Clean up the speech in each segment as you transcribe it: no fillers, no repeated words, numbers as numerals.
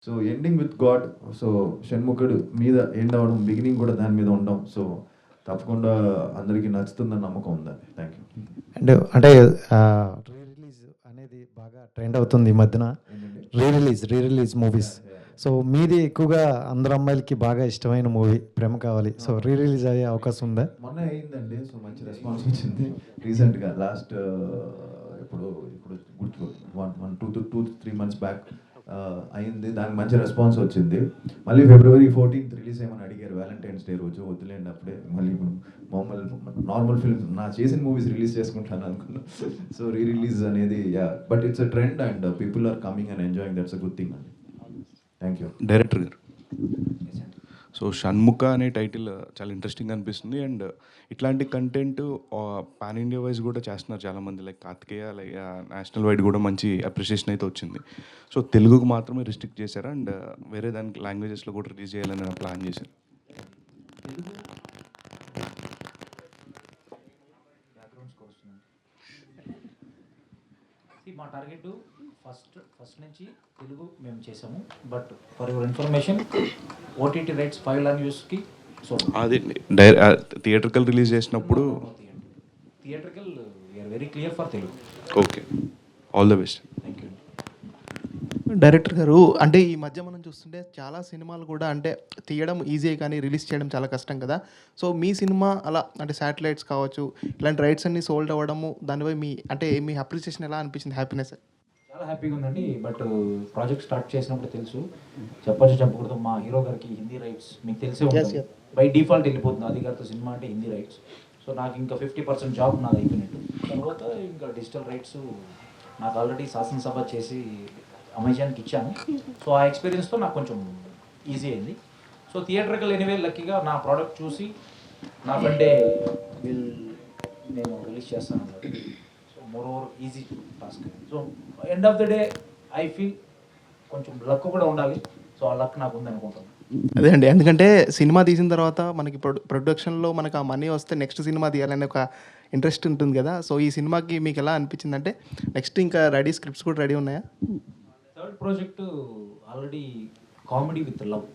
So ending with God. So షణ్ముఖుడు మీద end అవ్వడం, బిగినింగ్ కూడా దాని మీద ఉండడం. సో తప్పకుండా అందరికీ నచ్చుతుందని నమ్మకం ఉందండి. Thank you. అంటే రీ రిలీజ్ అనేది బాగా ట్రెండ్ అవుతుంది ఈ మధ్యన. Re release movies. సో మీది ఎక్కువగా అందరు అమ్మాయిలకి బాగా ఇష్టమైన మూవీ ప్రేమ కావాలి. సో రీ రిలీజ్ అయ్యే అవకాశం ఉందా? మొన్న అయిందండి. సో మంచి రెస్పాన్స్ వచ్చింది. రీసెంట్గా లాస్ట్ ఇప్పుడు గుర్తు 2-3 months బ్యాక్ అయింది. దానికి మంచి రెస్పాన్స్ వచ్చింది. మళ్ళీ February 14th రిలీజ్ చేయమని అడిగారు, వ్యాలంటైన్స్ డే రోజు. వద్దులేండి, అప్పుడే మళ్ళీ నార్మల్ ఫిల్మ్ నా చేసిన మూవీస్ రిలీజ్ చేసుకుంటాను అనుకున్నాను. సో రీ రిలీజ్ అనేది but it's a trend and people are coming and enjoying. That's a good thing అండి. Thank you. డైరెక్టర్ గారు, సో షణ్ముఖ అనే టైటిల్ చాలా ఇంట్రెస్టింగ్ అనిపిస్తుంది. అండ్ ఇట్లాంటి కంటెంట్ పాన్ ఇండియా వైజ్ కూడా చేస్తున్నారు చాలామంది, like Karthikeya, like national wide కూడా మంచి అప్రిషియేషన్ అయితే వచ్చింది. సో తెలుగుకు మాత్రమే రిస్ట్రిక్ట్ చేశారా అండ్ వేరే దానికి లాంగ్వేజెస్లో కూడా రిలీజ్ చేయాలని ప్లాన్ చేశారు? మా టార్గెట్ ఫస్ట్ నుంచి తెలుగు మేము చేసాము. But for your information, OTT rights 5 లాంగ్వేజెస్కి. సో అది థియేటర్కల్ రిలీజ్ చేసినప్పుడు theatrical we're very clear for Telugu. Okay, all the best. Thank you. Director గారు, అంటే ఈ మధ్య మనం చూస్తుంటే చాలా సినిమాలు కూడా అంటే తీయడం ఈజీ కానీ రిలీజ్ చేయడం చాలా కష్టం కదా. సో మీ సినిమా అలా అంటే శాటిలైట్స్ కావచ్చు, ఇలాంటి రైట్స్ అన్ని సోల్డ్ అవ్వడము, దానిపై మీ అప్రిసియేషన్ ఎలా అనిపించింది? హ్యాపీనెస్? చాలా హ్యాపీగా ఉందండి. బట్ ప్రాజెక్ట్ స్టార్ట్ చేసినప్పుడు తెలుసు, చెప్పకూడదు, మా హీరో గారికి హిందీ రైట్స్ మీకు తెలిసే ఉంటుంది. బై డిఫాల్ట్ వెళ్ళిపోతుంది అది గారితో సినిమా అంటే హిందీ రైట్స్. సో నాకు ఇంకా 50% జాబ్ నాది అయిపోయినట్టు. తర్వాత ఇంకా డిజిటల్ రైట్స్ నాకు ఆల్రెడీ శాసనసభ చేసి అమెజాన్కి ఇచ్చాను. సో ఆ ఎక్స్పీరియన్స్తో నాకు కొంచెం ఈజీ అయింది. సో థియేటర్కల్ ఎనీవే లక్కీగా నా ప్రోడక్ట్ చూసి నాకంటే నేను రిలీజ్ చేస్తాను అన్నది. So more over easy task. So end of the day I feel కొంచెం లక్ కూడా ఉండాలి. సో ఆ లక్ నాకు ఉంది అనుకుంటాను. అదే అండి, ఎందుకంటే సినిమా తీసిన తర్వాత మనకి ప్రొడక్షన్లో మనకు ఆ మనీ వస్తే నెక్స్ట్ సినిమా తీయాలనే ఒక ఇంట్రెస్ట్ ఉంటుంది కదా. సో ఈ సినిమాకి మీకు ఎలా అనిపించింది? అంటే నెక్స్ట్ ఇంకా రెడీ, స్క్రిప్ట్స్ కూడా రెడీ ఉన్నాయా? Third project already comedy with love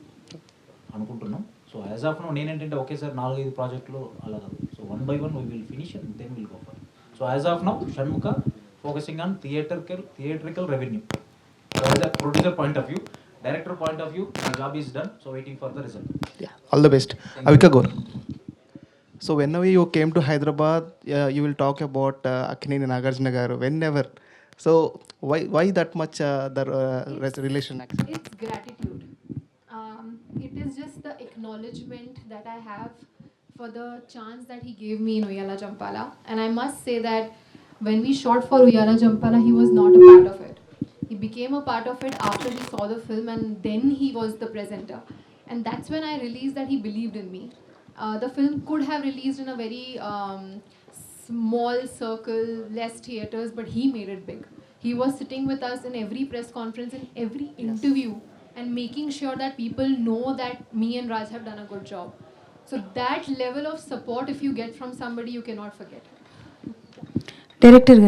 అనుకుంటున్నాం. సో యాజ్ ఆఫ్ నో నేనేంటంటే ఒకేసారి 4-5 ప్రాజెక్టులు అలా కాదు. So 1 by 1 we will finish and then will go for. So as of now Shanmukha focusing on theatrical revenue. So as a producer point of view, director point of view, my job is done. So waiting for the result. All the best. Avika Gaur. So whenever you came to Hyderabad, you will talk about Akkineni Nagarjuna garu. Whenever. So why that much relation? It's gratitude. It is just the acknowledgement that I have for the chance that he gave me in Uyala Champala. And I must say that when we shot for Uyala Champala, he was not a part of it. He became a part of it after he saw the film, and then he was the presenter. And that's when I realized that he believed in me. The film could have released in a very small circle, less theaters, but he made it big. He was sitting with us in every press conference, in every interview, and making sure that people know that me and Raj have done a good job. So that level of support, if you get from somebody, you cannot forget. Director